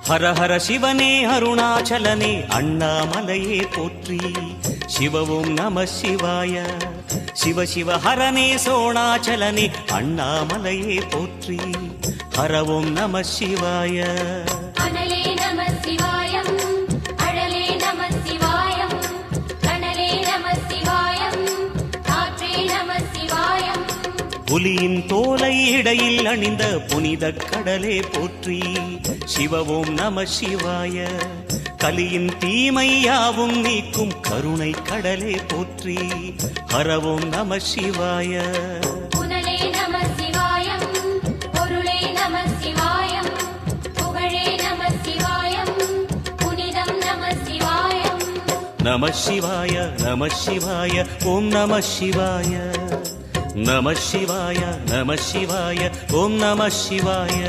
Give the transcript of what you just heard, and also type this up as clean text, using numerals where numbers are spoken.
ஹர ஹர சிவனே அருணாச்சலனே அண்ணாமலையே போற்றி. சிவவும் நம சிவாய. சிவ சிவ ஹரனே சோணாச்சலனே அண்ணாமலையே போற்றி. ஹரவும் நம சிவாய. அனலே நம சிவாயம், அழலே நம சிவாயம், கனலே நம சிவாயம், காற்றே நம சிவாயம். புலியின் தோலை இடையில் அணிந்த புனித கடலே போற்றி. சிவவும் நம சிவாய. கலியின் தீமையாவும் நீக்கும் கருணை கடலே போற்றி. ஹரவும் நம சிவாய. புனலே நம சிவாயம், பொருளே நம சிவாயம், புகழே நம சிவாயம், புனிதம் நம சிவாயம். நம சிவாய நம சிவாய ஓம் நம சிவாய. நம சிவாய நம சிவாய ஓம் நம சிவாய.